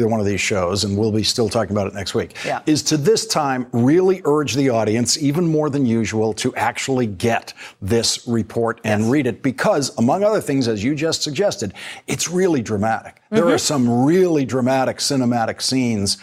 one of these shows, and we'll be still talking about it next week, is to this time really urge the audience, even more than usual, to actually get this report and read it. Because, among other things, as you just suggested, it's really dramatic. There are some really dramatic cinematic scenes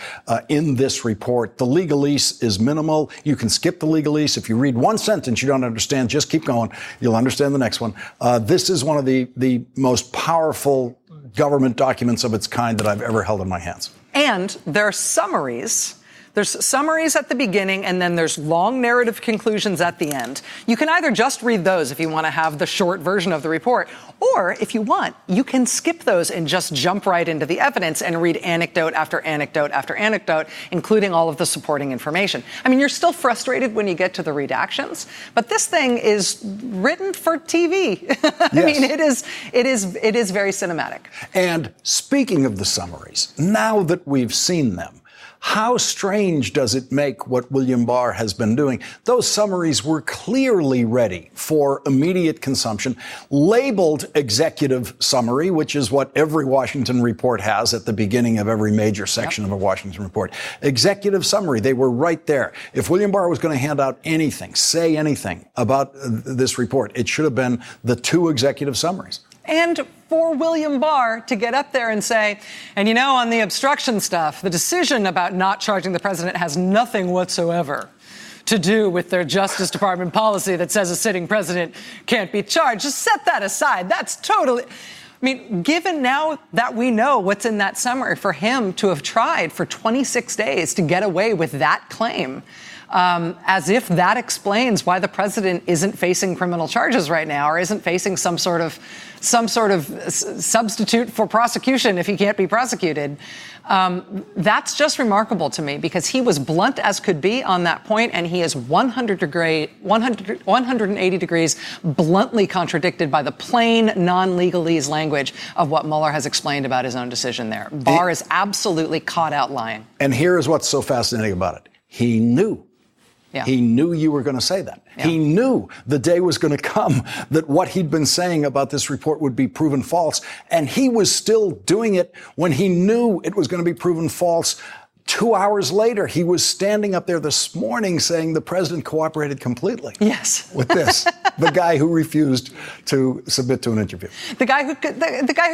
in this report. The legalese is minimal. You can skip the legalese. If you read one sentence you don't understand, just keep going. You'll understand the next one. This is one of the most powerful government documents of its kind that I've ever held in my hands. And there are summaries. There's summaries at the beginning, and then there's long narrative conclusions at the end. You can either just read those if you want to have the short version of the report, or if you want, you can skip those and just jump right into the evidence and read anecdote after anecdote after anecdote, including all of the supporting information. I mean, you're still frustrated when you get to the redactions, but this thing is written for TV. I mean, it is very cinematic. And speaking of the summaries, now that we've seen them, how strange does it make what William Barr has been doing? Those summaries were clearly ready for immediate consumption, labeled executive summary, which is what every Washington report has at the beginning of every major section of a Washington report. Executive summary, they were right there. If William Barr was going to hand out anything, say anything about this report, it should have been the two executive summaries. And for William Barr to get up there and say, and you know, on the obstruction stuff, the decision about not charging the president has nothing whatsoever to do with their Justice Department policy that says a sitting president can't be charged. Just set that aside. That's totally... I mean, given now that we know what's in that summary, for him to have tried for 26 days to get away with that claim, as if that explains why the president isn't facing criminal charges right now or isn't facing some sort of substitute for prosecution if he can't be prosecuted. That's just remarkable to me because he was blunt as could be on that point, and he is 180 degrees bluntly contradicted by the plain non-legalese language of what Mueller has explained about his own decision there. Barr is absolutely caught out lying. And here is what's so fascinating about it. He knew. Yeah. He knew you were going to say that. Yeah. He knew the day was going to come that what he'd been saying about this report would be proven false. And he was still doing it when he knew it was going to be proven false. 2 hours later, he was standing up there this morning saying the president cooperated completely. Yes. With this, the guy who refused to submit to an interview. The guy who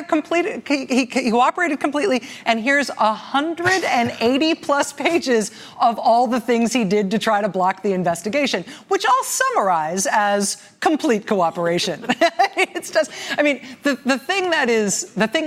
completed, he cooperated completely. And here's 180 plus pages of all the things he did to try to block the investigation, which I'll summarize as complete cooperation. It's just, I mean, the thing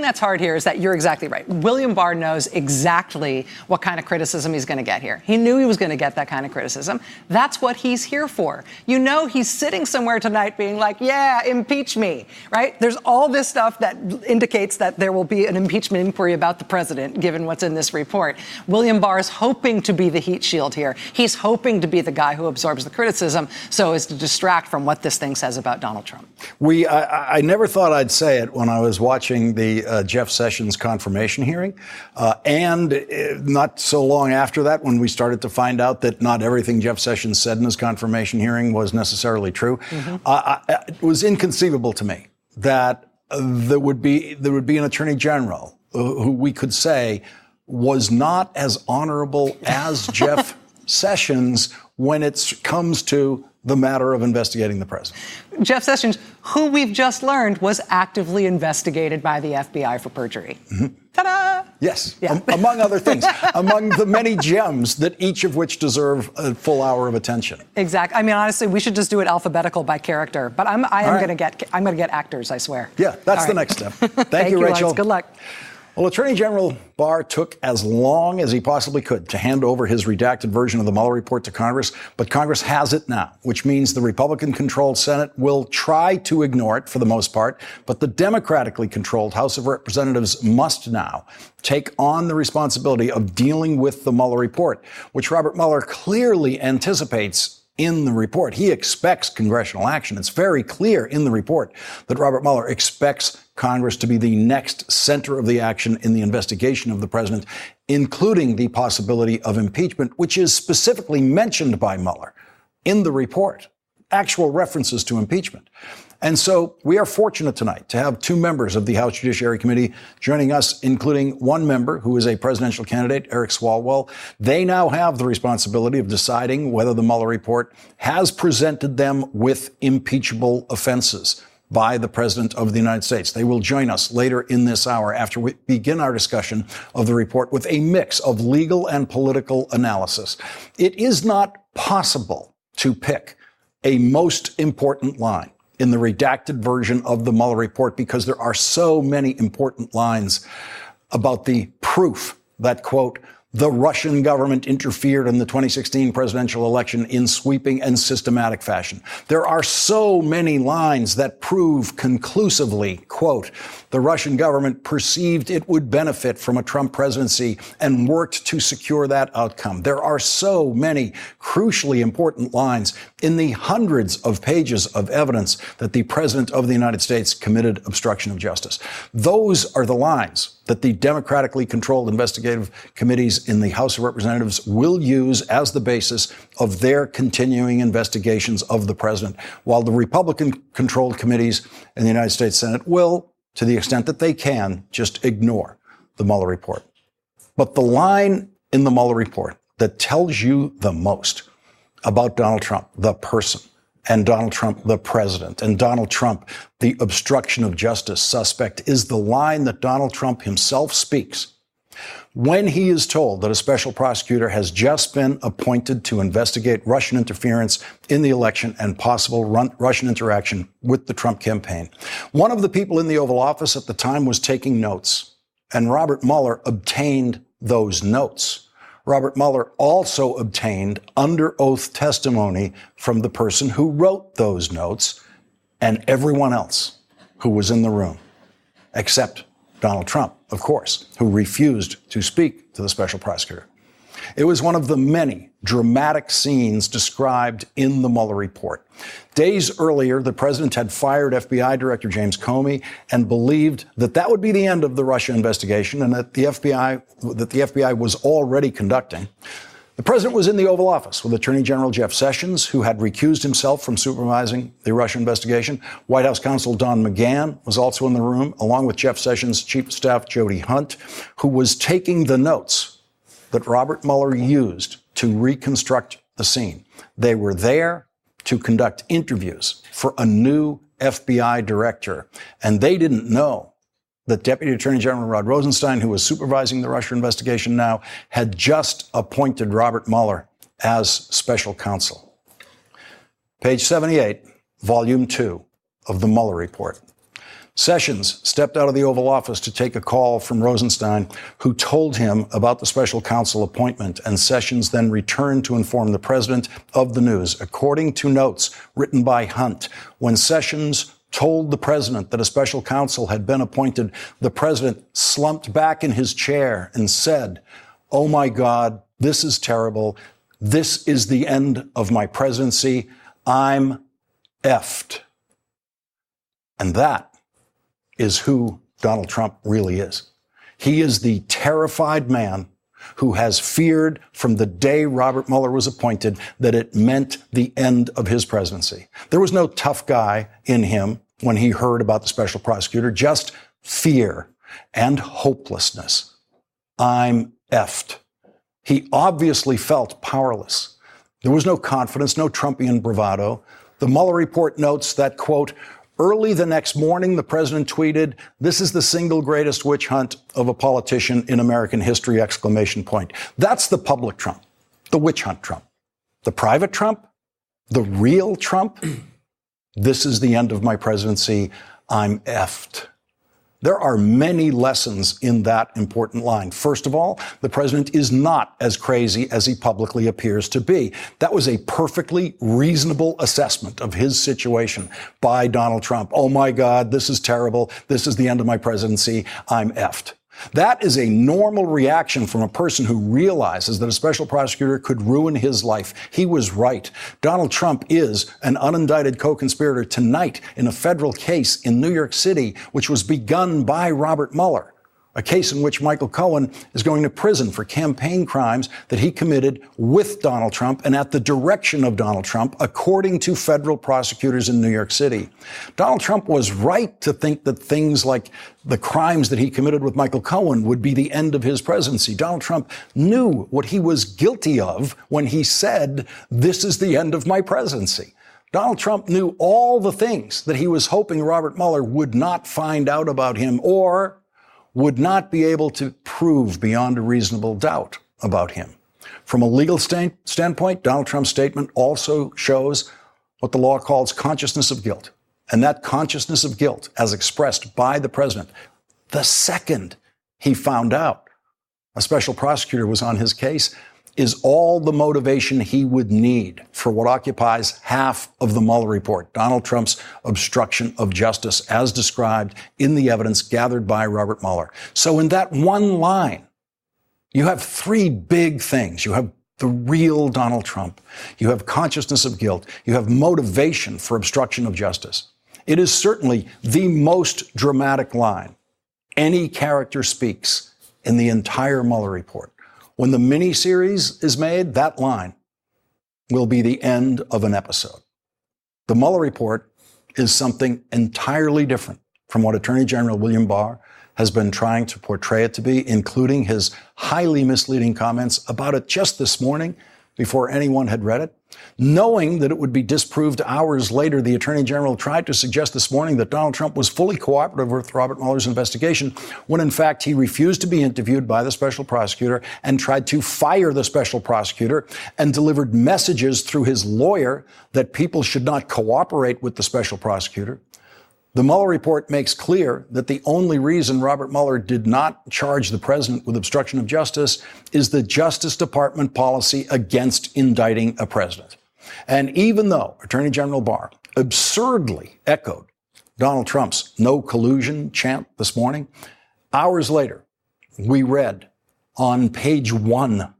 that's hard here is that you're exactly right. William Barr knows exactly what kind of criticism he's going to get here. He knew he was going to get that kind of criticism. That's what he's here for. You know, he's sitting somewhere tonight being like, yeah, impeach me, right? There's all this stuff that indicates that there will be an impeachment inquiry about the president, given what's in this report. William Barr is hoping to be the heat shield here. He's hoping to be the guy who absorbs the criticism so as to distract from what this thing says about Donald Trump. I never thought I'd say it when I was watching the Jeff Sessions confirmation hearing, and not so long after that when we started to find out that not everything Jeff Sessions said in his confirmation hearing was necessarily true. It was inconceivable to me that there would be an attorney general who we could say was not as honorable as Jeff Sessions when it comes to the matter of investigating the president. Jeff Sessions, who we've just learned was actively investigated by the FBI for perjury. Ta-da! Yes, yeah. Among other things, among the many gems that each of which deserve a full hour of attention. Exactly. I mean, honestly, we should just do it alphabetical by character. But I'm going to get actors, I swear. Yeah, that's the next step. Thank you, Rachel. Alex. Good luck. Well, Attorney General Barr took as long as he possibly could to hand over his redacted version of the Mueller report to Congress, but Congress has it now, which means the Republican-controlled Senate will try to ignore it for the most part, but the Democratically controlled House of Representatives must now take on the responsibility of dealing with the Mueller report, which Robert Mueller clearly anticipates in the report. He expects congressional action. It's very clear in the report that Robert Mueller expects Congress to be the next center of the action in the investigation of the president, including the possibility of impeachment, which is specifically mentioned by Mueller in the report, actual references to impeachment. And so we are fortunate tonight to have two members of the House Judiciary Committee joining us, including one member who is a presidential candidate, Eric Swalwell. They now have the responsibility of deciding whether the Mueller report has presented them with impeachable offenses by the President of the United States. They will join us later in this hour after we begin our discussion of the report with a mix of legal and political analysis. It is not possible to pick a most important line in the redacted version of the Mueller report because there are so many important lines about the proof that, quote, the Russian government interfered in the 2016 presidential election in sweeping and systematic fashion. There are so many lines that prove conclusively, quote, the Russian government perceived it would benefit from a Trump presidency and worked to secure that outcome. There are so many crucially important lines in the hundreds of pages of evidence that the President of the United States committed obstruction of justice. Those are the lines that the democratically controlled investigative committees in the House of Representatives will use as the basis of their continuing investigations of the president, while the Republican-controlled committees in the United States Senate will, to the extent that they can, just ignore the Mueller report. But the line in the Mueller report that tells you the most about Donald Trump, the person, and Donald Trump, the president, and Donald Trump, the obstruction of justice suspect, is the line that Donald Trump himself speaks when he is told that a special prosecutor has just been appointed to investigate Russian interference in the election and possible Russian interaction with the Trump campaign. One of the people in the Oval Office at the time was taking notes, and Robert Mueller obtained those notes. Robert Mueller also obtained under oath testimony from the person who wrote those notes and everyone else who was in the room, except Donald Trump, of course, who refused to speak to the special prosecutor. It was one of the many dramatic scenes described in the Mueller report. Days earlier, the president had fired FBI Director James Comey and believed that that would be the end of the Russia investigation and that the FBI was already conducting. The president was in the Oval Office with Attorney General Jeff Sessions, who had recused himself from supervising the Russia investigation. White House counsel Don McGahn was also in the room, along with Jeff Sessions' Chief of Staff Jody Hunt, who was taking the notes that Robert Mueller used to reconstruct the scene. They were there to conduct interviews for a new FBI director, and they didn't know that Deputy Attorney General Rod Rosenstein, who was supervising the Russia investigation now, had just appointed Robert Mueller as special counsel. Page 78, Volume 2 of the Mueller report. Sessions stepped out of the Oval Office to take a call from Rosenstein, who told him about the special counsel appointment, and Sessions then returned to inform the president of the news. According to notes written by Hunt, when Sessions told the president that a special counsel had been appointed, the president slumped back in his chair and said, "Oh my God, this is terrible. This is the end of my presidency. I'm effed." And that is who Donald Trump really is. He is the terrified man who has feared from the day Robert Mueller was appointed that it meant the end of his presidency. There was no tough guy in him when he heard about the special prosecutor, just fear and hopelessness. I'm effed. He obviously felt powerless. There was no confidence, no Trumpian bravado. The Mueller report notes that, quote, early the next morning, the president tweeted, "This is the single greatest witch hunt of a politician in American history!" Exclamation point. That's the public Trump, the witch hunt Trump. The private Trump, the real Trump, this is the end of my presidency. I'm effed. There are many lessons in that important line. First of all, the president is not as crazy as he publicly appears to be. That was a perfectly reasonable assessment of his situation by Donald Trump. Oh my God, this is terrible. This is the end of my presidency. I'm effed. That is a normal reaction from a person who realizes that a special prosecutor could ruin his life. He was right. Donald Trump is an unindicted co-conspirator tonight in a federal case in New York City, which was begun by Robert Mueller. a case in which Michael Cohen is going to prison for campaign crimes that he committed with Donald Trump and at the direction of Donald Trump, according to federal prosecutors in New York City. Donald Trump was right to think that things like the crimes that he committed with Michael Cohen would be the end of his presidency. Donald Trump knew what he was guilty of when he said, "This is the end of my presidency." Donald Trump knew all the things that he was hoping Robert Mueller would not find out about him or would not be able to prove beyond a reasonable doubt about him. From a legal standpoint, Donald Trump's statement also shows what the law calls consciousness of guilt. And that consciousness of guilt, as expressed by the president, the second he found out a special prosecutor was on his case, is all the motivation he would need for what occupies half of the Mueller report, Donald Trump's obstruction of justice, as described in the evidence gathered by Robert Mueller. So in that one line, you have three big things. You have the real Donald Trump. You have consciousness of guilt. You have motivation for obstruction of justice. It is certainly the most dramatic line any character speaks in the entire Mueller report. When the miniseries is made, that line will be the end of an episode. The Mueller report is something entirely different from what Attorney General William Barr has been trying to portray it to be, including his highly misleading comments about it just this morning before anyone had read it. Knowing that it would be disproved hours later, the Attorney General tried to suggest this morning that Donald Trump was fully cooperative with Robert Mueller's investigation, when in fact he refused to be interviewed by the special prosecutor and tried to fire the special prosecutor and delivered messages through his lawyer that people should not cooperate with the special prosecutor. The Mueller report makes clear that the only reason Robert Mueller did not charge the president with obstruction of justice is the Justice Department policy against indicting a president. And even though Attorney General Barr absurdly echoed Donald Trump's no collusion chant this morning, hours later, we read on page 1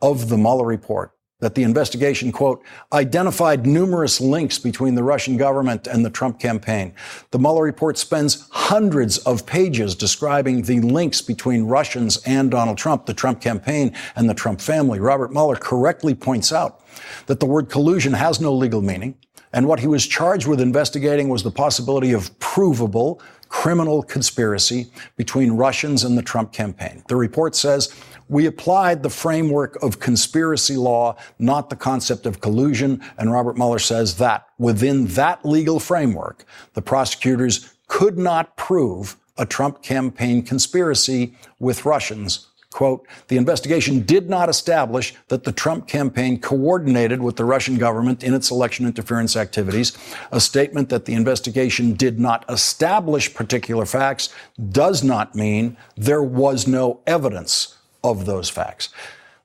of the Mueller report that the investigation, quote, identified numerous links between the Russian government and the Trump campaign. The Mueller report spends hundreds of pages describing the links between Russians and Donald Trump, the Trump campaign, and the Trump family. Robert Mueller correctly points out that the word collusion has no legal meaning, and what he was charged with investigating was the possibility of provable criminal conspiracy between Russians and the Trump campaign. The report says, we applied the framework of conspiracy law, not the concept of collusion. And Robert Mueller says that within that legal framework, the prosecutors could not prove a Trump campaign conspiracy with Russians. Quote, the investigation did not establish that the Trump campaign coordinated with the Russian government in its election interference activities. A statement that the investigation did not establish particular facts does not mean there was no evidence of those facts.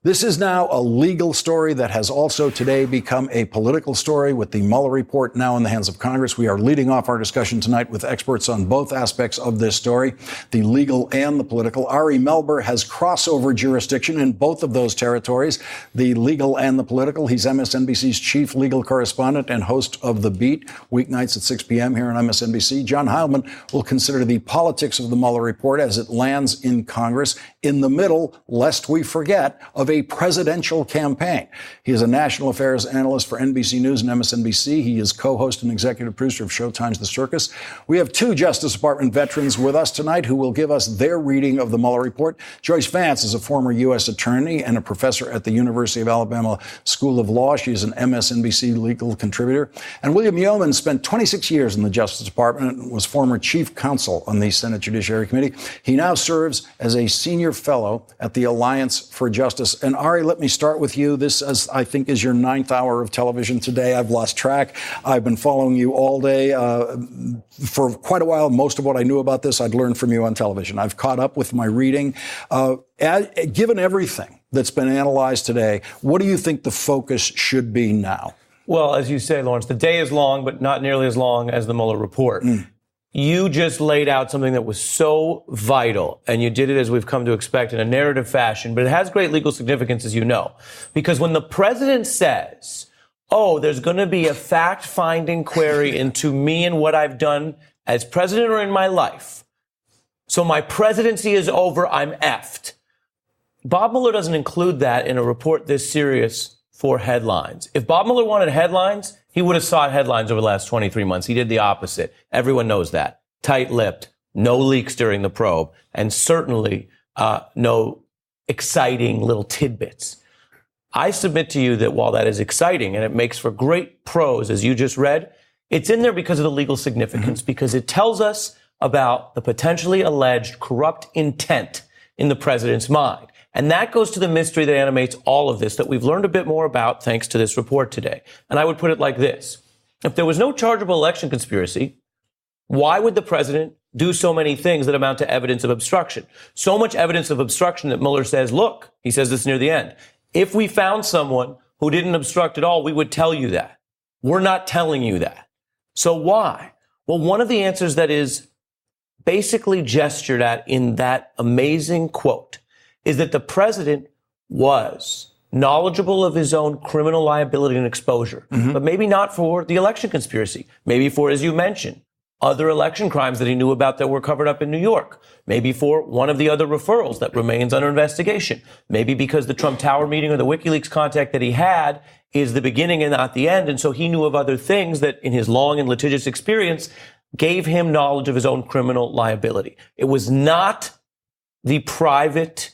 This is now a legal story that has also today become a political story with the Mueller report now in the hands of Congress. We are leading off our discussion tonight with experts on both aspects of this story, the legal and the political. Ari Melber has crossover jurisdiction in both of those territories, the legal and the political. He's MSNBC's chief legal correspondent and host of The Beat, weeknights at 6 p.m. here on MSNBC. John Heilman will consider the politics of the Mueller report as it lands in Congress in the middle, lest we forget, of a presidential campaign. He is a national affairs analyst for NBC News and MSNBC. He is co-host and executive producer of Showtime's The Circus. We have two Justice Department veterans with us tonight who will give us their reading of the Mueller report. Joyce Vance is a former U.S. attorney and a professor at the University of Alabama School of Law. She is an MSNBC legal contributor. And William Yeoman spent 26 years in the Justice Department and was former chief counsel on the Senate Judiciary Committee. He now serves as a senior fellow at the Alliance for Justice. And Ari, let me start with you. This, as I think, is your 9th hour of television today. I've lost track. I've been following you all day for quite a while. Most of what I knew about this, I'd learned from you on television. I've caught up with my reading. Given everything that's been analyzed today, what do you think the focus should be now? Well, as you say, Lawrence, the day is long, but not nearly as long as the Mueller report. You just laid out something that was so vital, and you did it as we've come to expect in a narrative fashion, but it has great legal significance, as you know, because when the president says, oh, there's going to be a fact-finding query into me and what I've done as president or in my life, So my presidency is over. I'm effed. Bob Mueller doesn't include that in a report this serious for headlines. If Bob Mueller wanted headlines, he would have sought headlines over the last 23 months. He did the opposite. Everyone knows that. Tight-lipped, no leaks during the probe, and certainly no exciting little tidbits. I submit to you that while that is exciting and it makes for great prose, as you just read, it's in there because of the legal significance, because it tells us about the potentially alleged corrupt intent in the president's mind. And that goes to the mystery that animates all of this that we've learned a bit more about thanks to this report today. And I would put it like this. If there was no chargeable election conspiracy, why would the president do so many things that amount to evidence of obstruction? So much evidence of obstruction that Mueller says, look, he says this near the end, if we found someone who didn't obstruct at all, we would tell you that. We're not telling you that. So why? Well, one of the answers that is basically gestured at in that amazing quote is that the president was knowledgeable of his own criminal liability and exposure, but maybe not for the election conspiracy, maybe for, as you mentioned, other election crimes that he knew about that were covered up in New York, maybe for one of the other referrals that remains under investigation, maybe because the Trump Tower meeting or the WikiLeaks contact that he had is the beginning and not the end, and so he knew of other things that in his long and litigious experience gave him knowledge of his own criminal liability. It was not the private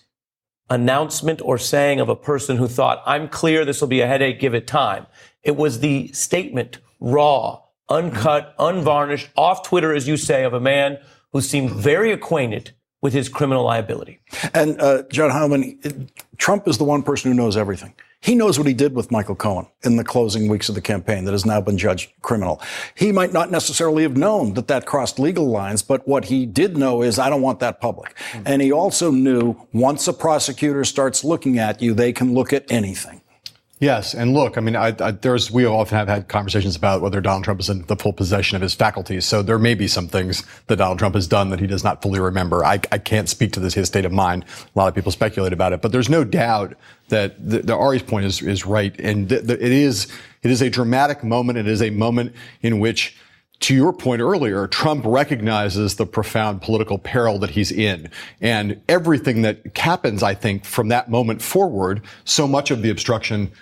announcement or saying of a person who thought, I'm clear, this will be a headache, give it time. It was the statement, raw, uncut, unvarnished, off Twitter, as you say, of a man who seemed very acquainted with his criminal liability. And John Heilemann, Trump is the one person who knows everything. He knows what he did with Michael Cohen in the closing weeks of the campaign that has now been judged criminal. He might not necessarily have known that that crossed legal lines, but what he did know is I don't want that public. And he also knew once a prosecutor starts looking at you, they can look at anything. Yes, and look, I mean, we often have had conversations about whether Donald Trump is in the full possession of his faculties. So there may be some things that Donald Trump has done that he does not fully remember. I can't speak to his state of mind. A lot of people speculate about it, but there's no doubt that Ari's point is right, and it is a dramatic moment. It is a moment in which, to your point earlier, Trump recognizes the profound political peril that he's in. And everything that happens, I think, from that moment forward, so much of the obstruction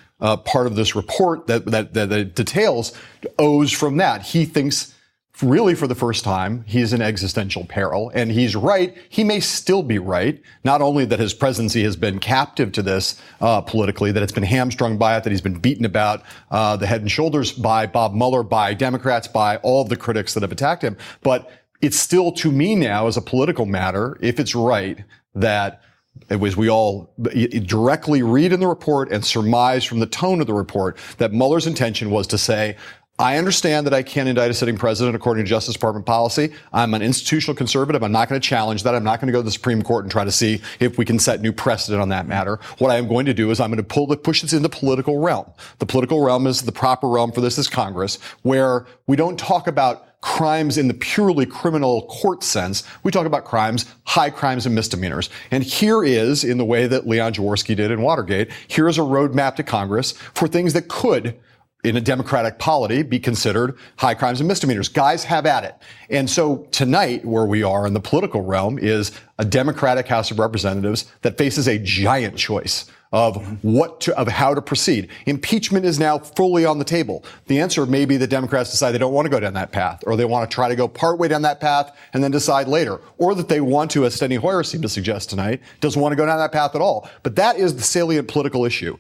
part of this report that details owes from that. He thinks, really for the first time, he's in existential peril. And he's right. He may still be right. Not only that his presidency has been captive to this politically, that it's been hamstrung by it, that he's been beaten about the head and shoulders by Bob Mueller, by Democrats, by all of the critics that have attacked him. But it's still, to me now, as a political matter, if it's right, that it was we all directly read in the report and surmise from the tone of the report that Mueller's intention was to say, I understand that I can't indict a sitting president according to Justice Department policy. I'm an institutional conservative. I'm not going to challenge that. I'm not going to go to the Supreme Court and try to see if we can set new precedent on that matter. What I am going to do is I'm going to push this into the political realm. The political realm is the proper realm for this is Congress, where we don't talk about crimes in the purely criminal court sense. We talk about crimes, high crimes and misdemeanors. And here is, in the way that Leon Jaworski did in Watergate, here is a roadmap to Congress for things that could, in a democratic polity, be considered high crimes and misdemeanors. Guys, have at it. And so tonight, where we are in the political realm is a Democratic House of Representatives that faces a giant choice of how to proceed. Impeachment is now fully on the table. The answer may be that Democrats decide they don't want to go down that path, or they want to try to go partway down that path and then decide later, or that they want to, as Steny Hoyer seemed to suggest tonight, doesn't want to go down that path at all. But that is the salient political issue.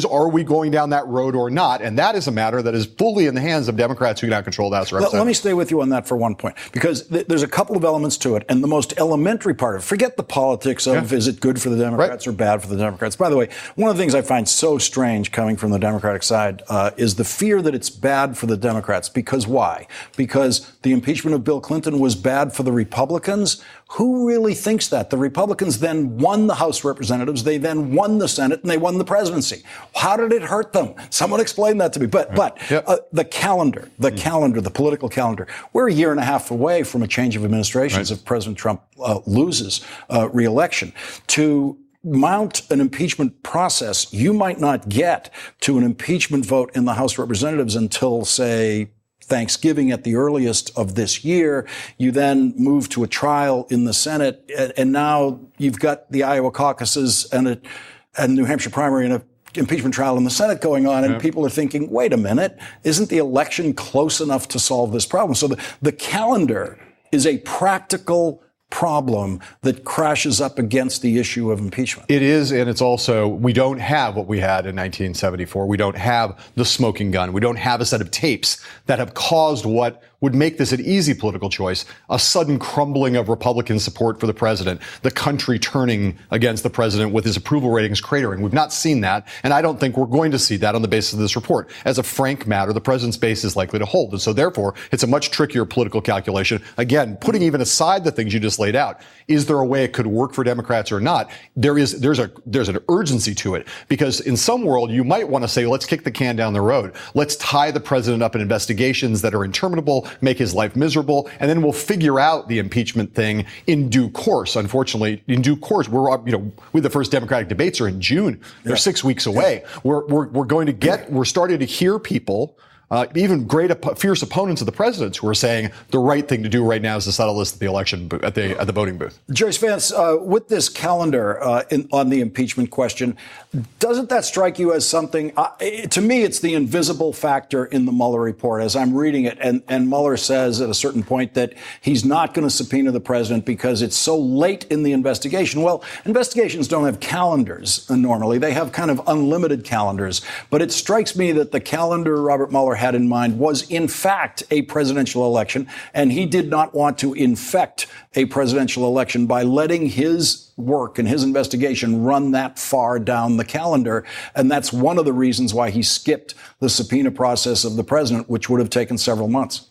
Are we going down that road or not? And that is a matter that is fully in the hands of Democrats who now control the House of Representatives. Let me stay with you on that for one point, because there's a couple of elements to it. And the most elementary part of it, forget the politics of is it good for the Democrats or bad for the Democrats. By the way, one of the things I find so strange coming from the Democratic side is the fear that it's bad for the Democrats. Because why? Because the impeachment of Bill Clinton was bad for the Republicans? Who really thinks that? The Republicans then won the House of Representatives, they then won the Senate, and they won the presidency. How did it hurt them? Someone explain that to me. But the calendar, the political calendar, we're a year and a half away from a change of administrations if President Trump loses re-election. To mount an impeachment process, you might not get to an impeachment vote in the House of Representatives until, say, Thanksgiving at the earliest of this year. You then move to a trial in the Senate, and now you've got the Iowa caucuses and New Hampshire primary and an impeachment trial in the Senate going on, and people are thinking, wait a minute, isn't the election close enough to solve this problem? So the calendar is a practical problem that crashes up against the issue of impeachment. It is, and it's also, we don't have what we had in 1974. We don't have the smoking gun. We don't have a set of tapes that have caused what would make this an easy political choice, a sudden crumbling of Republican support for the president, the country turning against the president with his approval ratings cratering. We've not seen that, and I don't think we're going to see that on the basis of this report. As a frank matter, the president's base is likely to hold, and so therefore, it's a much trickier political calculation. Again, putting even aside the things you just laid out, is there a way it could work for Democrats or not? There's an urgency to it, because in some world, you might want to say, let's kick the can down the road. Let's tie the president up in investigations that are interminable, make his life miserable, and then we'll figure out the impeachment thing in due course. Unfortunately, in due course, the first Democratic debates are in June. They're 6 weeks away. We're starting to hear people, even fierce opponents of the president's, who are saying the right thing to do right now is to settle this at the election, at the voting booth. Joyce Vance, with this calendar on the impeachment question, doesn't that strike you as something? To me, it's the invisible factor in the Mueller report. As I'm reading it, and Mueller says at a certain point that he's not going to subpoena the president because it's so late in the investigation. Well, investigations don't have calendars normally; they have kind of unlimited calendars. But it strikes me that the calendar Robert Mueller had in mind was, in fact, a presidential election, and he did not want to infect a presidential election by letting his work and his investigation run that far down the calendar. And that's one of the reasons why he skipped the subpoena process of the president, which would have taken several months.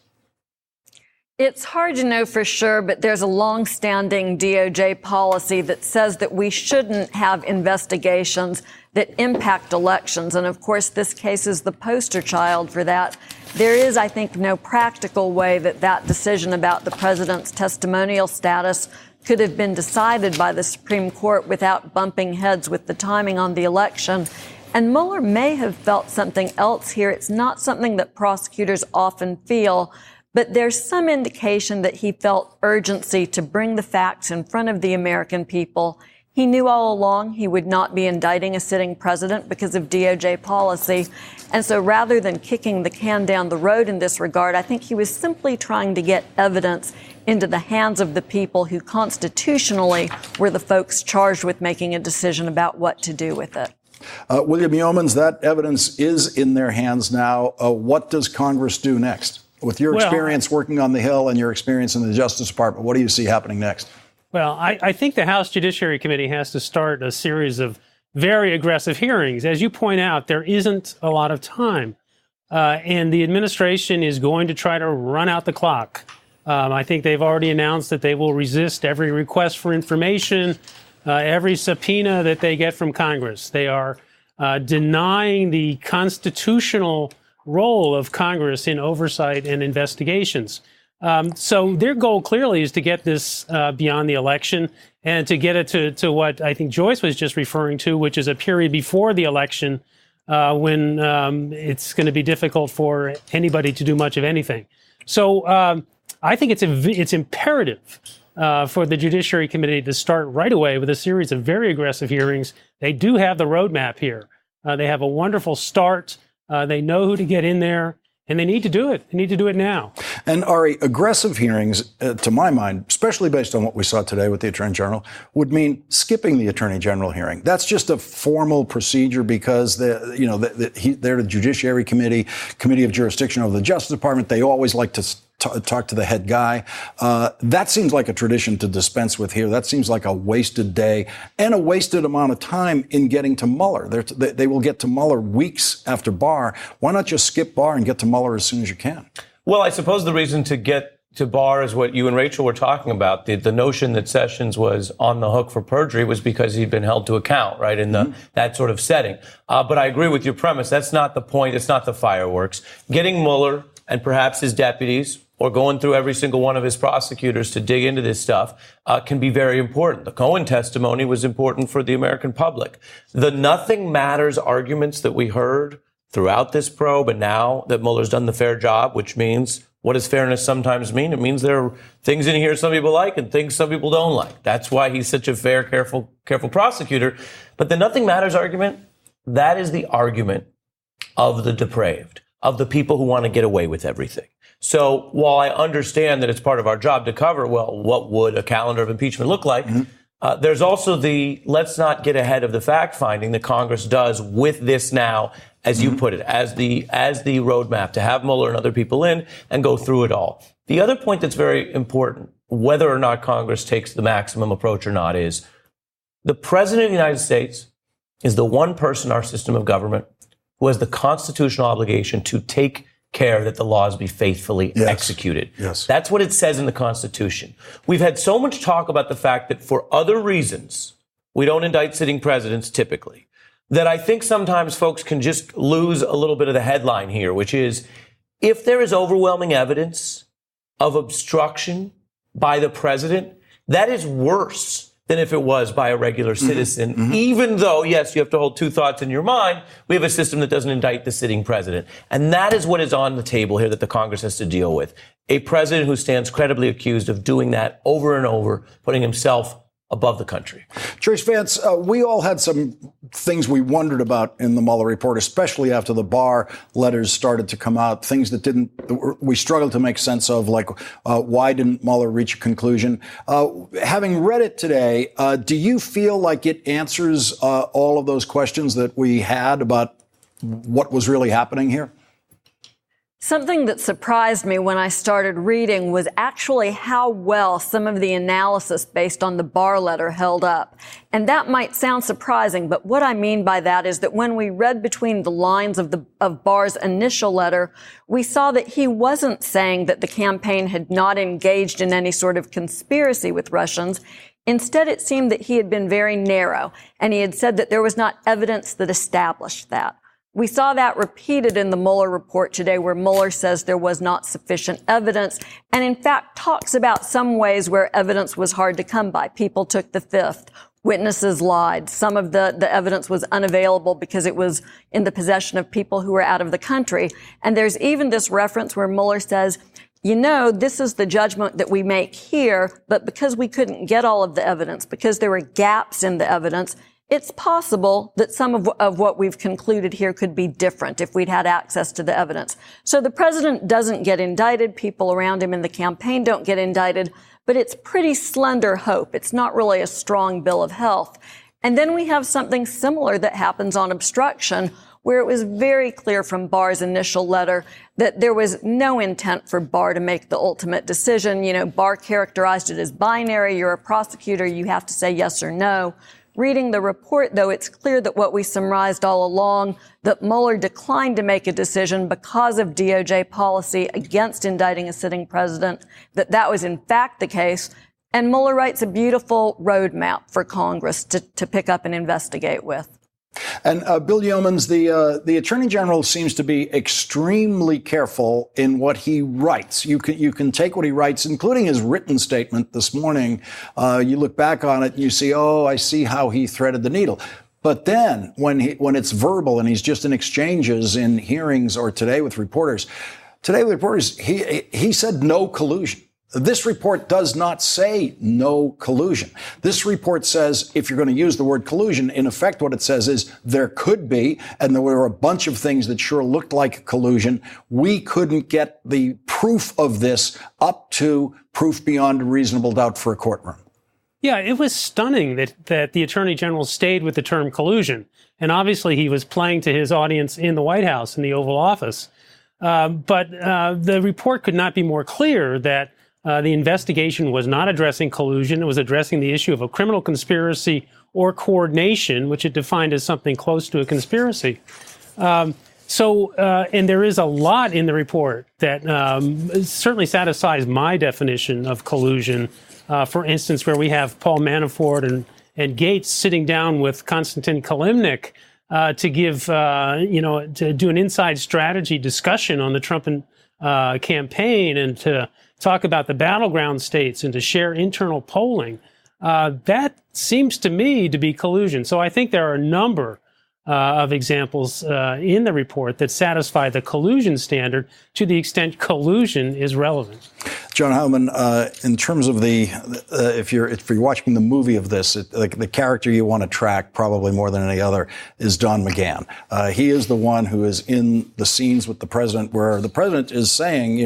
It's hard to know for sure, but there's a long-standing DOJ policy that says that we shouldn't have investigations that impact elections. And of course, this case is the poster child for that. There is, I think, no practical way that decision about the president's testimonial status could have been decided by the Supreme Court without bumping heads with the timing on the election. And Mueller may have felt something else here. It's not something that prosecutors often feel, but there's some indication that he felt urgency to bring the facts in front of the American people. He knew all along he would not be indicting a sitting president because of DOJ policy. And so rather than kicking the can down the road in this regard, I think he was simply trying to get evidence into the hands of the people who constitutionally were the folks charged with making a decision about what to do with it. William Yeomans, that evidence is in their hands now. What does Congress do next? With your experience working on the Hill and your experience in the Justice Department, what do you see happening next? Well, I think the House Judiciary Committee has to start a series of very aggressive hearings. As you point out, there isn't a lot of time, and the administration is going to try to run out the clock. I think they've already announced that they will resist every request for information, every subpoena that they get from Congress. They are denying the constitutional role of Congress in oversight and investigations. So their goal clearly is to get this beyond the election and to get it to what I think Joyce was just referring to, which is a period before the election when it's going to be difficult for anybody to do much of anything. So I think it's imperative for the Judiciary Committee to start right away with a series of very aggressive hearings. They do have the roadmap here. They have a wonderful start. They know who to get in there. And they need to do it. They need to do it now. And Ari, aggressive hearings, to my mind, especially based on what we saw today with the Attorney General, would mean skipping the Attorney General hearing. That's just a formal procedure because they're the Judiciary Committee of Jurisdiction of the Justice Department. They always like to talk to the head guy. That seems like a tradition to dispense with here. That seems like a wasted day and a wasted amount of time in getting to Mueller. They will get to Mueller weeks after Barr. Why not just skip Barr and get to Mueller as soon as you can? Well, I suppose the reason to get to Barr is what you and Rachel were talking about. The notion that Sessions was on the hook for perjury was because he'd been held to account, right, in that sort of setting. But I agree with your premise. That's not the point. It's not the fireworks. Getting Mueller and perhaps his deputies or going through every single one of his prosecutors to dig into this stuff can be very important. The Cohen testimony was important for the American public. The nothing matters arguments that we heard throughout this probe, and now that Mueller's done the fair job, which means, what does fairness sometimes mean? It means there are things in here some people like and things some people don't like. That's why he's such a fair, careful prosecutor. But the nothing matters argument, that is the argument of the depraved, of the people who want to get away with everything. So while I understand that it's part of our job to cover, well, what would a calendar of impeachment look like? There's also the let's not get ahead of the fact finding that Congress does with this now, as you put it, as the roadmap to have Mueller and other people in and go through it all. The other point that's very important, whether or not Congress takes the maximum approach or not, is the President of the United States is the one person in our system of government who has the constitutional obligation to take care that the laws be faithfully executed. Yes. That's what it says in the Constitution. We've had so much talk about the fact that for other reasons, we don't indict sitting presidents typically, that I think sometimes folks can just lose a little bit of the headline here, which is if there is overwhelming evidence of obstruction by the president, that is worse than if it was by a regular citizen, even though, yes, you have to hold two thoughts in your mind. We have a system that doesn't indict the sitting president. And that is what is on the table here that the Congress has to deal with. A president who stands credibly accused of doing that over and over, putting himself above the country. Joyce Vance, we all had some things we wondered about in the Mueller report, especially after the Barr letters started to come out, things that we struggled to make sense of, like why didn't Mueller reach a conclusion? Having read it today, do you feel like it answers all of those questions that we had about what was really happening here? Something that surprised me when I started reading was actually how well some of the analysis based on the Barr letter held up. And that might sound surprising, but what I mean by that is that when we read between the lines of Barr's initial letter, we saw that he wasn't saying that the campaign had not engaged in any sort of conspiracy with Russians. Instead, it seemed that he had been very narrow, and he had said that there was not evidence that established that. We saw that repeated in the Mueller report today, where Mueller says there was not sufficient evidence and, in fact, talks about some ways where evidence was hard to come by. People took the fifth. Witnesses lied. Some of the evidence was unavailable because it was in the possession of people who were out of the country. And there's even this reference where Mueller says, you know, this is the judgment that we make here, but because we couldn't get all of the evidence, because there were gaps in the evidence, it's possible that some of what we've concluded here could be different if we'd had access to the evidence. So the president doesn't get indicted. People around him in the campaign don't get indicted, but it's pretty slender hope. It's not really a strong bill of health. And then we have something similar that happens on obstruction, where it was very clear from Barr's initial letter that there was no intent for Barr to make the ultimate decision. You know, Barr characterized it as binary. You're a prosecutor. You have to say yes or no. Reading the report, though, it's clear that what we summarized all along, that Mueller declined to make a decision because of DOJ policy against indicting a sitting president, that was in fact the case. And Mueller writes a beautiful roadmap for Congress to pick up and investigate with. And Bill Yeomans, the Attorney General seems to be extremely careful in what he writes. You can take what he writes, including his written statement this morning. You look back on it and you see, oh, I see how he threaded the needle. But then when it's verbal and he's just in exchanges in hearings or today with reporters, he said no collusion. This report does not say no collusion. This report says, if you're going to use the word collusion, in effect, what it says is there could be, and there were a bunch of things that sure looked like collusion. We couldn't get the proof of this up to proof beyond a reasonable doubt for a courtroom. Yeah, it was stunning that the Attorney General stayed with the term collusion. And obviously he was playing to his audience in the White House, in the Oval Office. But the report could not be more clear that the investigation was not addressing collusion. It was addressing the issue of a criminal conspiracy or coordination, which it defined as something close to a conspiracy. And there is a lot in the report that certainly satisfies my definition of collusion. For instance, where we have Paul Manafort and Gates sitting down with Konstantin Kilimnik to give, to do an inside strategy discussion on the Trump campaign and to talk about the battleground states and to share internal polling. That seems to me to be collusion. So I think there are a number of examples in the report that satisfy the collusion standard to the extent collusion is relevant. John Heilemann, in terms of if you're watching the movie of this, the character you want to track probably more than any other is Don McGahn. He is the one who is in the scenes with the president where the president is saying,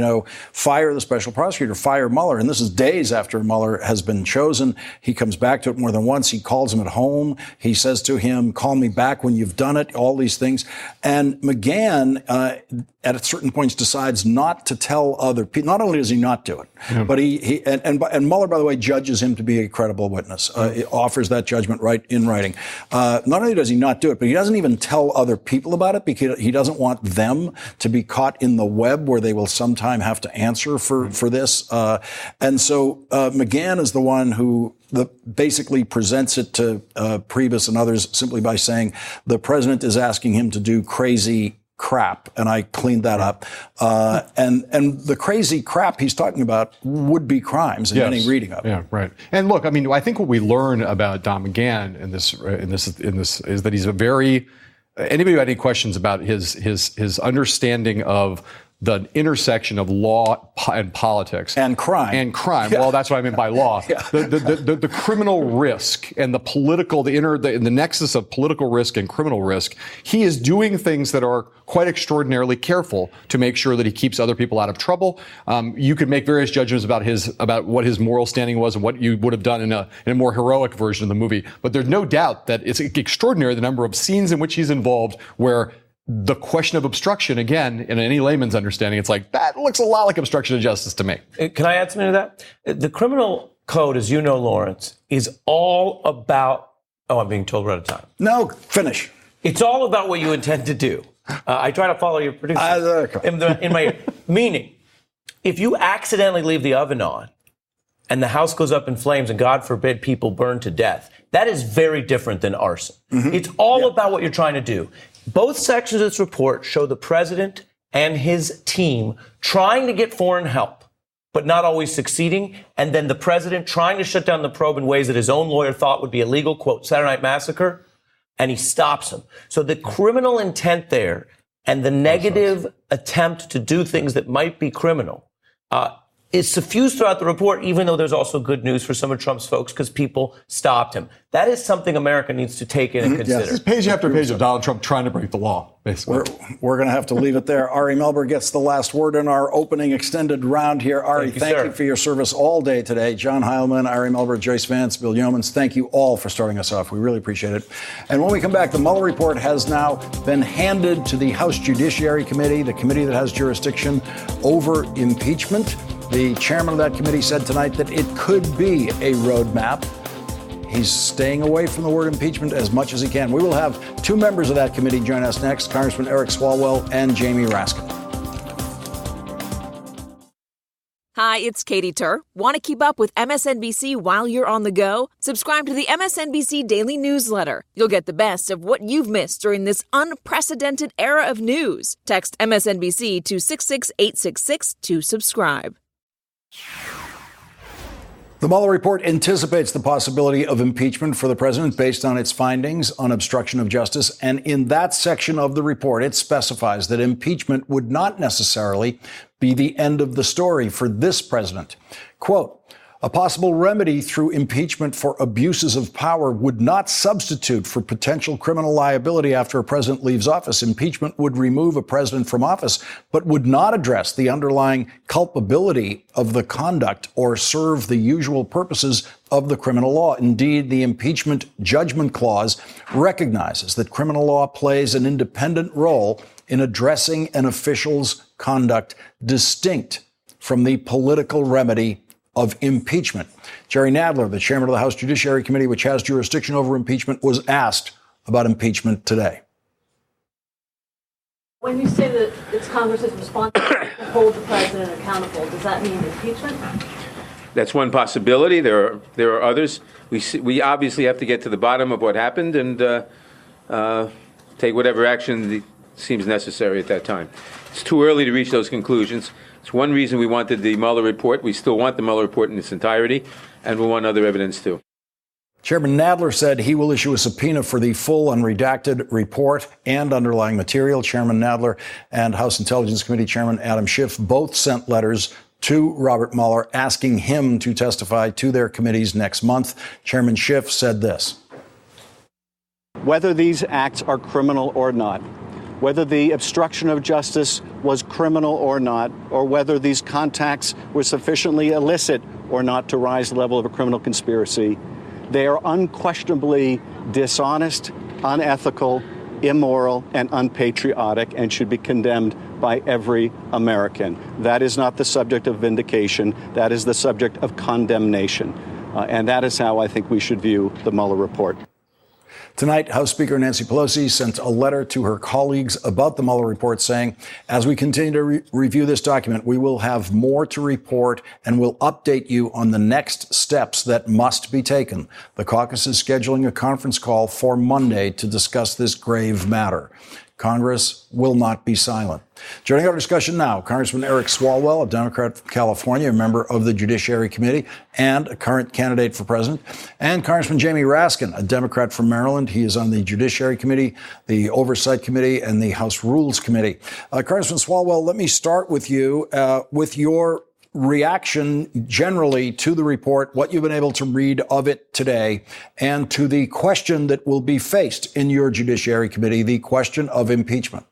fire the special prosecutor, fire Mueller. And this is days after Mueller has been chosen. He comes back to it more than once. He calls him at home. He says to him, call me back when you've done it, all these things. And McGahn, at certain points, decides not to tell other people. Not only does he not do it, but and Mueller, by the way, judges him to be a credible witness. He offers that judgment right in writing. Not only does he not do it, but he doesn't even tell other people about it because he doesn't want them to be caught in the web where they will sometime have to answer for this. And so McGahn is the one who basically presents it to Priebus and others simply by saying the president is asking him to do crazy crap, and I cleaned that up. And the crazy crap he's talking about would be crimes in any reading of it. Yeah, right. And look, I mean, I think what we learn about Don McGahn in this is that he's a very. Anybody who had any questions about his understanding of the intersection of law and politics and crime. Yeah. Well, that's what I mean by law. Yeah. The criminal risk and the nexus of political risk and criminal risk. He is doing things that are quite extraordinarily careful to make sure that he keeps other people out of trouble. You could make various judgments about what his moral standing was and what you would have done in a more heroic version of the movie. But there's no doubt that it's extraordinary the number of scenes in which he's involved where the question of obstruction, again, in any layman's understanding, it's like, that looks a lot like obstruction of justice to me. Can I add something to that? The criminal code, as you know, Lawrence, is all about, I'm being told we're out of time. No, finish. It's all about what you intend to do. I try to follow your producer. In my meaning, if you accidentally leave the oven on and the house goes up in flames and God forbid people burn to death, that is very different than arson. Mm-hmm. It's all about what you're trying to do. Both sections of this report show the president and his team trying to get foreign help, but not always succeeding. And then the president trying to shut down the probe in ways that his own lawyer thought would be illegal, quote, Saturday Night Massacre, and he stops him. So the criminal intent there and the negative attempt to do things that might be criminal is suffused throughout the report, even though there's also good news for some of Trump's folks because people stopped him. That is something America needs to take in and consider. This is page after page of Donald Trump trying to break the law, basically. We're going to have to leave it there. Ari Melber gets the last word in our opening extended round here. Ari, thank you for your service all day today. John Heilemann, Ari Melber, Joyce Vance, Bill Yeomans, thank you all for starting us off. We really appreciate it. And when we come back, the Mueller report has now been handed to the House Judiciary Committee, the committee that has jurisdiction over impeachment. The chairman of that committee said tonight that it could be a roadmap. He's staying away from the word impeachment as much as he can. We will have two members of that committee join us next, Congressman Eric Swalwell and Jamie Raskin. Hi, it's Katie Tur. Want to keep up with MSNBC while you're on the go? Subscribe to the MSNBC Daily Newsletter. You'll get the best of what you've missed during this unprecedented era of news. Text MSNBC to 66866 to subscribe. The Mueller report anticipates the possibility of impeachment for the president based on its findings on obstruction of justice. And in that section of the report, it specifies that impeachment would not necessarily be the end of the story for this president. Quote, a possible remedy through impeachment for abuses of power would not substitute for potential criminal liability after a president leaves office. Impeachment would remove a president from office, but would not address the underlying culpability of the conduct or serve the usual purposes of the criminal law. Indeed, the impeachment judgment clause recognizes that criminal law plays an independent role in addressing an official's conduct distinct from the political remedy of impeachment. Jerry Nadler, the chairman of the House Judiciary Committee, which has jurisdiction over impeachment, was asked about impeachment today. When you say that it's Congress's responsibility to hold the president accountable, does that mean impeachment? That's one possibility. There are others. We obviously have to get to the bottom of what happened and take whatever action seems necessary at that time. It's too early to reach those conclusions. It's one reason we wanted the Mueller report. We still want the Mueller report in its entirety, and we want other evidence too. Chairman Nadler said he will issue a subpoena for the full unredacted report and underlying material. Chairman Nadler and House Intelligence Committee Chairman Adam Schiff both sent letters to Robert Mueller asking him to testify to their committees next month. Chairman Schiff said this. Whether these acts are criminal or not, whether the obstruction of justice was criminal or not, or whether these contacts were sufficiently illicit or not to rise to the level of a criminal conspiracy, they are unquestionably dishonest, unethical, immoral, and unpatriotic, and should be condemned by every American. That is not the subject of vindication. That is the subject of condemnation. And that is how I think we should view the Mueller report. Tonight, House Speaker Nancy Pelosi sent a letter to her colleagues about the Mueller report saying, as we continue to review this document, we will have more to report and will update you on the next steps that must be taken. The caucus is scheduling a conference call for Monday to discuss this grave matter. Congress will not be silent. Joining our discussion now, Congressman Eric Swalwell, a Democrat from California, a member of the Judiciary Committee and a current candidate for president, and Congressman Jamie Raskin, a Democrat from Maryland. He is on the Judiciary Committee, the Oversight Committee, and the House Rules Committee. Congressman Swalwell, let me start with you with your reaction generally to the report, what you've been able to read of it today, and to the question that will be faced in your Judiciary Committee, the question of impeachment.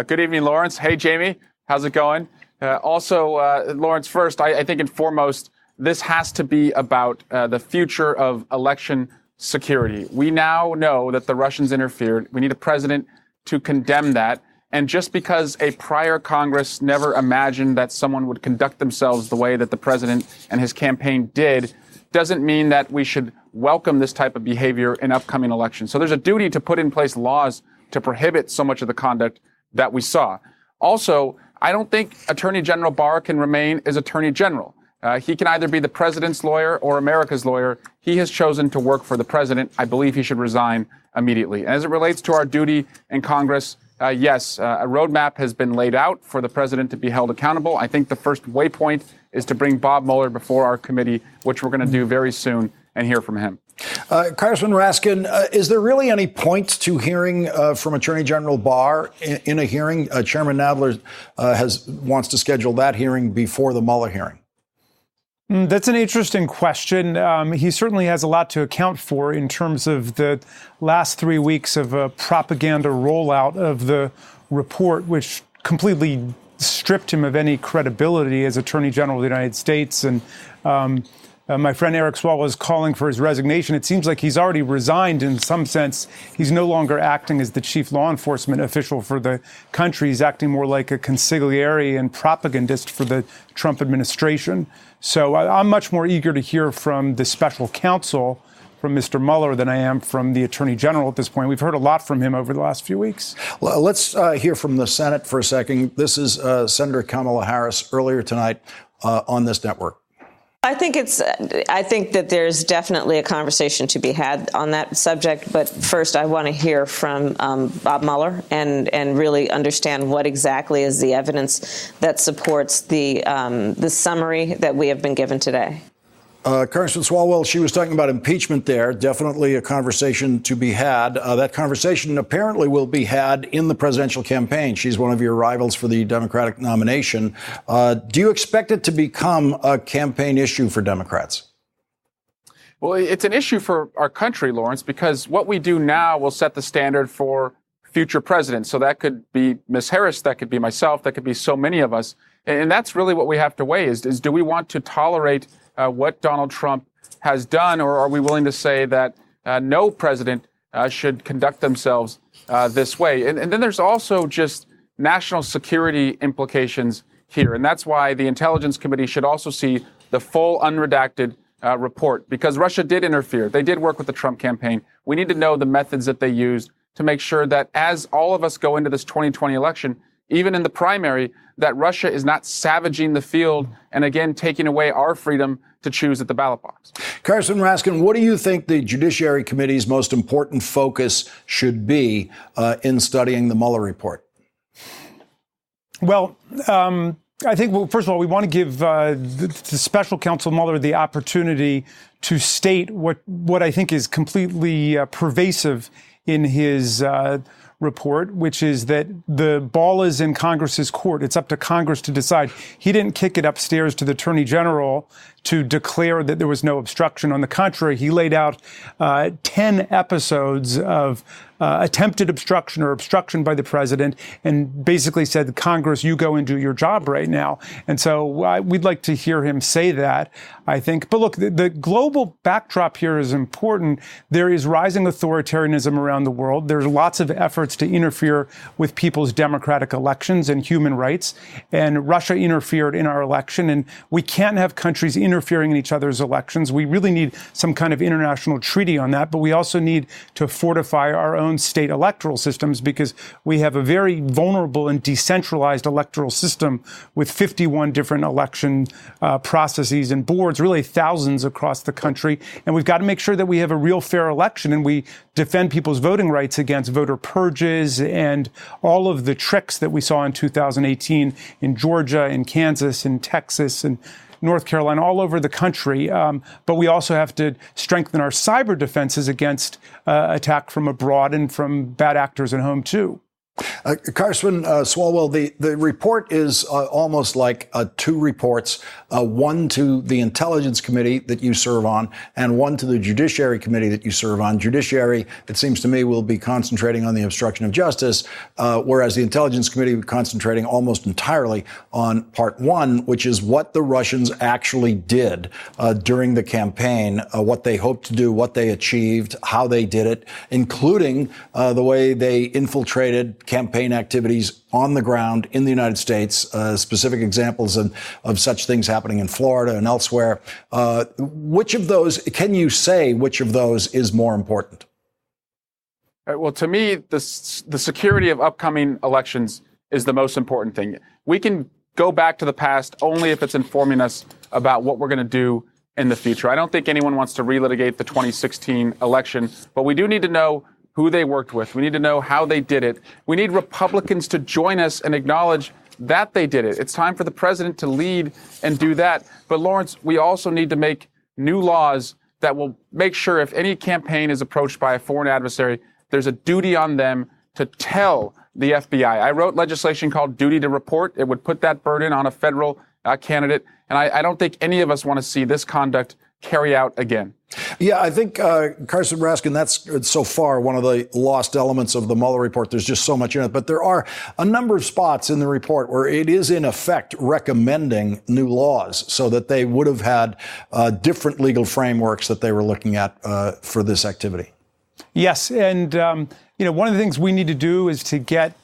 Good evening, Lawrence. Hey, Jamie. How's it going? Lawrence, first, I think and foremost, this has to be about the future of election security. We now know that the Russians interfered. We need a president to condemn that. And just because a prior Congress never imagined that someone would conduct themselves the way that the president and his campaign did, doesn't mean that we should welcome this type of behavior in upcoming elections. So there's a duty to put in place laws to prohibit so much of the conduct that we saw. Also, I don't think Attorney General Barr can remain as Attorney General. He can either be the president's lawyer or America's lawyer. He has chosen to work for the president. I believe he should resign immediately. And as it relates to our duty in Congress, yes, a roadmap has been laid out for the president to be held accountable. I think the first waypoint is to bring Bob Mueller before our committee, which we're going to do very soon, and hear from him. Congressman Raskin, is there really any point to hearing from Attorney General Barr in a hearing? Chairman Nadler wants to schedule that hearing before the Mueller hearing. That's an interesting question. He certainly has a lot to account for in terms of the last 3 weeks of a propaganda rollout of the report, which completely stripped him of any credibility as Attorney General of the United States. And my friend Eric Swalwell is calling for his resignation. It seems like he's already resigned in some sense. He's no longer acting as the chief law enforcement official for the country. He's acting more like a consigliere and propagandist for the Trump administration. So I'm much more eager to hear from the special counsel, from Mr. Mueller, than I am from the Attorney General at this point. We've heard a lot from him over the last few weeks. Well, let's hear from the Senate for a second. This is Senator Kamala Harris earlier tonight on this network. I think that there's definitely a conversation to be had on that subject. But first, I want to hear from Bob Mueller and really understand what exactly is the evidence that supports the summary that we have been given today. Congressman Swalwell, she was talking about impeachment there. Definitely a conversation to be had. That conversation apparently will be had in the presidential campaign. She's one of your rivals for the Democratic nomination. Do you expect it to become a campaign issue for Democrats? Well, it's an issue for our country, Lawrence, because what we do now will set the standard for future presidents. So that could be Ms. Harris, that could be myself, that could be so many of us. And that's really what we have to weigh is do we want to tolerate what Donald Trump has done, or are we willing to say that no president should conduct themselves this way? And then there's also just national security implications here. And that's why the Intelligence Committee should also see the full unredacted report, because Russia did interfere. They did work with the Trump campaign. We need to know the methods that they used to make sure that as all of us go into this 2020 election, even in the primary, that Russia is not savaging the field and, again, taking away our freedom to choose at the ballot box. Congressman Raskin, what do you think the Judiciary Committee's most important focus should be in studying the Mueller report? Well, I think, well, first of all, we want to give the special counsel Mueller the opportunity to state what I think is completely pervasive in his report, which is that the ball is in Congress's court. It's up to Congress to decide. He didn't kick it upstairs to the Attorney General to declare that there was no obstruction. On the contrary, he laid out 10 episodes of attempted obstruction or obstruction by the president and basically said, Congress, you go and do your job right now. And so we'd like to hear him say that, I think. But look, the global backdrop here is important. There is rising authoritarianism around the world. There's lots of efforts to interfere with people's democratic elections and human rights. And Russia interfered in our election. And we can't have countries interfering in each other's elections. We really need some kind of international treaty on that. But we also need to fortify our own state electoral systems because we have a very vulnerable and decentralized electoral system with 51 different election processes and boards, really thousands across the country. And we've got to make sure that we have a real fair election and we defend people's voting rights against voter purges and all of the tricks that we saw in 2018 in Georgia, in Kansas, in Texas, and North Carolina, all over the country. But we also have to strengthen our cyber defenses against attack from abroad and from bad actors at home, too. Congressman Swalwell, the report is almost like two reports, one to the Intelligence Committee that you serve on and one to the Judiciary Committee that you serve on. Judiciary, it seems to me, will be concentrating on the obstruction of justice, whereas the Intelligence Committee will be concentrating almost entirely on part one, which is what the Russians actually did during the campaign, what they hoped to do, what they achieved, how they did it, including the way they infiltrated campaign activities on the ground in the United States, specific examples of such things happening in Florida and elsewhere. Which of those, can you say which of those is more important? Well, to me, the security of upcoming elections is the most important thing. We can go back to the past only if it's informing us about what we're going to do in the future. I don't think anyone wants to relitigate the 2016 election, but we do need to know who they worked with. We need to know how they did it. We need Republicans to join us and acknowledge that they did it. It's time for the president to lead and do that. But Lawrence, we also need to make new laws that will make sure if any campaign is approached by a foreign adversary, there's a duty on them to tell the FBI. I wrote legislation called Duty to Report. It would put that burden on a federal candidate. And I don't think any of us want to see this conduct carry out again. Yeah, I think, Carson Raskin, that's so far one of the lost elements of the Mueller report. There's just so much in it. But there are a number of spots in the report where it is, in effect, recommending new laws so that they would have had different legal frameworks that they were looking at for this activity. Yes. And, one of the things we need to do is to get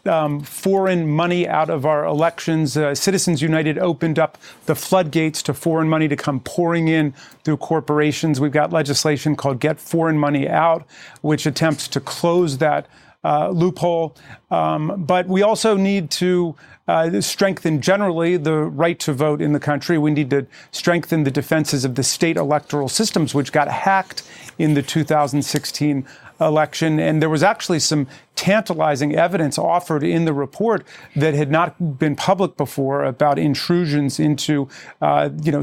foreign money out of our elections. Citizens United opened up the floodgates to foreign money to come pouring in through corporations. We've got legislation called Get Foreign Money Out, which attempts to close that loophole. But we also need to strengthen generally the right to vote in the country. We need to strengthen the defenses of the state electoral systems, which got hacked in the 2016 election. And there was actually some tantalizing evidence offered in the report that had not been public before about intrusions into,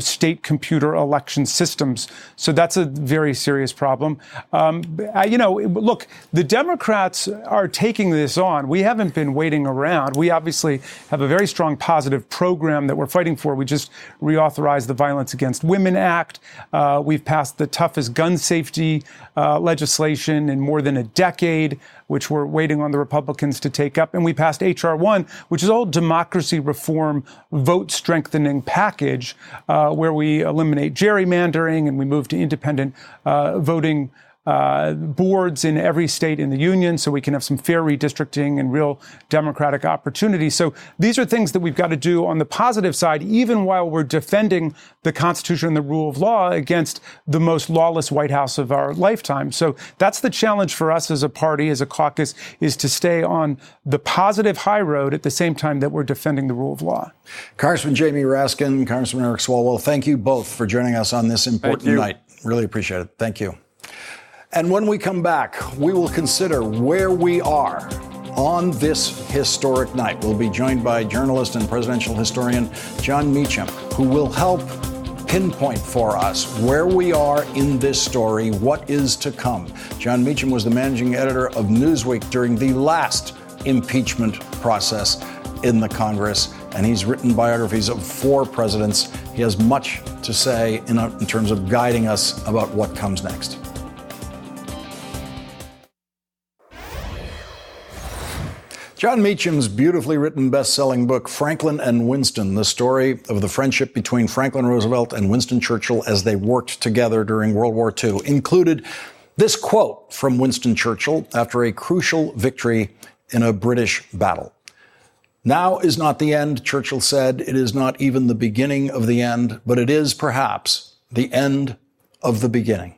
state computer election systems. So that's a very serious problem. Look, the Democrats are taking this on. We haven't been waiting around. We obviously have a very strong positive program that we're fighting for. We just reauthorized the Violence Against Women Act. We've passed the toughest gun safety legislation in more than a decade, which we're waiting on the Republicans to take up. And we passed H.R. 1, which is all democracy reform, vote strengthening package, where we eliminate gerrymandering and we move to independent voting boards in every state in the union so we can have some fair redistricting and real democratic opportunity. So these are things that we've got to do on the positive side, even while we're defending the Constitution and the rule of law against the most lawless White House of our lifetime. So that's the challenge for us as a party, as a caucus, is to stay on the positive high road at the same time that we're defending the rule of law. Congressman Jamie Raskin, Congressman Eric Swalwell, thank you both for joining us on this important night. Really appreciate it. Thank you. And when we come back, we will consider where we are on this historic night. We'll be joined by journalist and presidential historian Jon Meacham, who will help pinpoint for us where we are in this story, what is to come. Jon Meacham was the managing editor of Newsweek during the last impeachment process in the Congress, and he's written biographies of 4 presidents. He has much to say in terms of guiding us about what comes next. Jon Meacham's beautifully written best-selling book, Franklin and Winston, the story of the friendship between Franklin Roosevelt and Winston Churchill as they worked together during World War II, included this quote from Winston Churchill after a crucial victory in a British battle. "Now is not the end," Churchill said. "It is not even the beginning of the end, but it is perhaps the end of the beginning."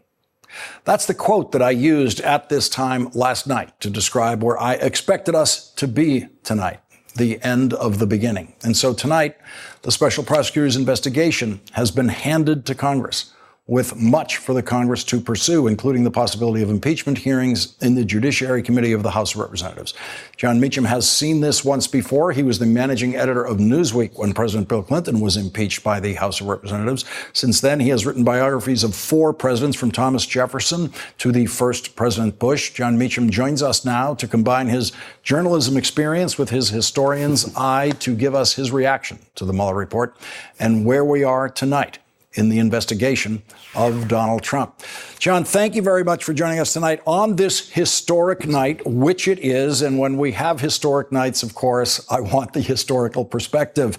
That's the quote that I used at this time last night to describe where I expected us to be tonight, the end of the beginning. And so tonight, the special prosecutor's investigation has been handed to Congress, with much for the Congress to pursue, including the possibility of impeachment hearings in the Judiciary Committee of the House of Representatives. Jon Meacham has seen this once before. He was the managing editor of Newsweek when President Bill Clinton was impeached by the House of Representatives. Since then, he has written biographies of 4 presidents, from Thomas Jefferson to the first President Bush. Jon Meacham joins us now to combine his journalism experience with his historian's eye to give us his reaction to the Mueller report and where we are tonight in the investigation of Donald Trump. Jon, thank you very much for joining us tonight on this historic night, which it is. And when we have historic nights, of course, I want the historical perspective.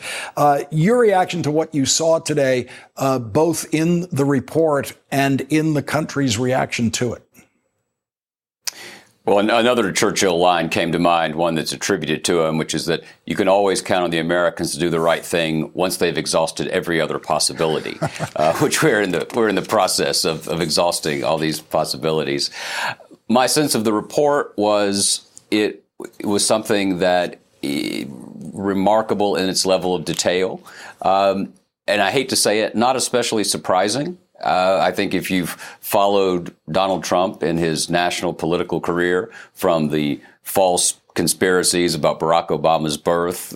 Your reaction to what you saw today, both in the report and in the country's reaction to it. Well, another Churchill line came to mind, one that's attributed to him, which is that you can always count on the Americans to do the right thing once they've exhausted every other possibility, which we're in the process of exhausting all these possibilities. My sense of the report was it was something that remarkable in its level of detail, and I hate to say it, not especially surprising. I think if you've followed Donald Trump in his national political career, from the false conspiracies about Barack Obama's birth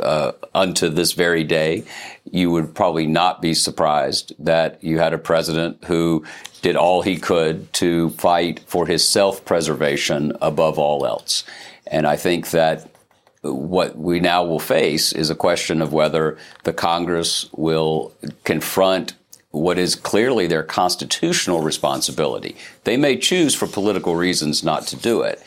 unto this very day, you would probably not be surprised that you had a president who did all he could to fight for his self-preservation above all else. And I think that what we now will face is a question of whether the Congress will confront what is clearly their constitutional responsibility. They may choose for political reasons not to do it,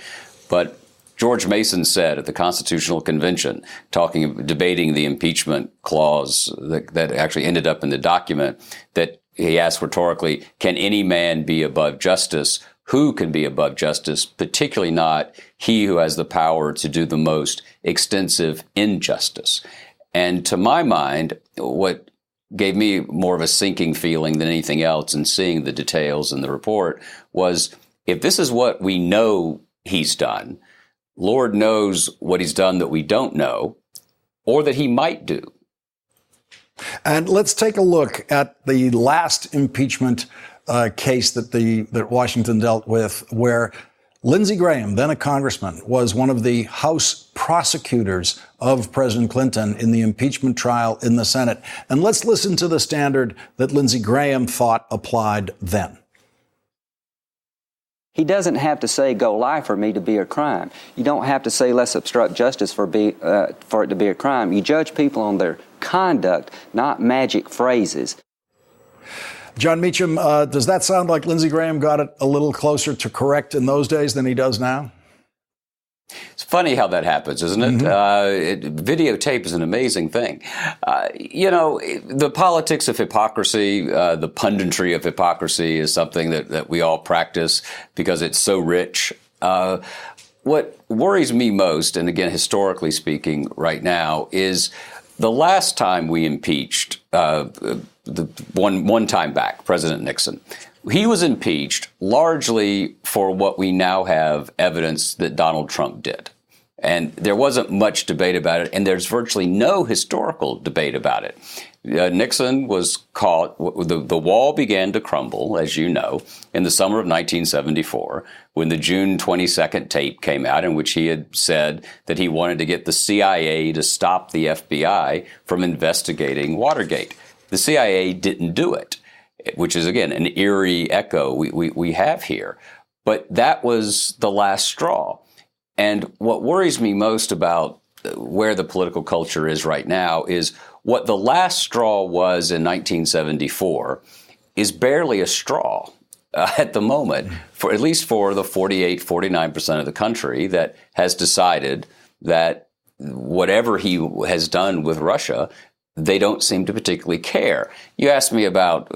but George Mason said at the Constitutional Convention, debating the impeachment clause that actually ended up in the document, that he asked rhetorically, can any man be above justice? Who can be above justice, particularly not he who has the power to do the most extensive injustice? And to my mind, what gave me more of a sinking feeling than anything else in seeing the details in the report was, if this is what we know he's done, Lord knows what he's done that we don't know, or that he might do. And let's take a look at the last impeachment case that Washington dealt with, where Lindsey Graham, then a congressman, was one of the House prosecutors of President Clinton in the impeachment trial in the Senate. And let's listen to the standard that Lindsey Graham thought applied then. He doesn't have to say, go lie for me to be a crime. You don't have to say, let's obstruct justice for it to be a crime. You judge people on their conduct, not magic phrases. Jon Meacham, does that sound like Lindsey Graham got it a little closer to correct in those days than he does now? It's funny how that happens, isn't it? Mm-hmm. Videotape is an amazing thing. The politics of hypocrisy, the punditry of hypocrisy is something that we all practice because it's so rich. What worries me most, and again, historically speaking right now, is the last time we impeached the one time back, President Nixon. He was impeached largely for what we now have evidence that Donald Trump did. And there wasn't much debate about it, and there's virtually no historical debate about it. Nixon was caught. The wall began to crumble, as you know, in the summer of 1974, when the June 22nd tape came out in which he had said that he wanted to get the CIA to stop the FBI from investigating Watergate. The CIA didn't do it, which is, again, an eerie echo we have here. But that was the last straw. And what worries me most about where the political culture is right now is what the last straw was in 1974 is barely a straw at the moment, for at least for the 49% of the country that has decided that whatever he has done with Russia, they don't seem to particularly care. You asked me about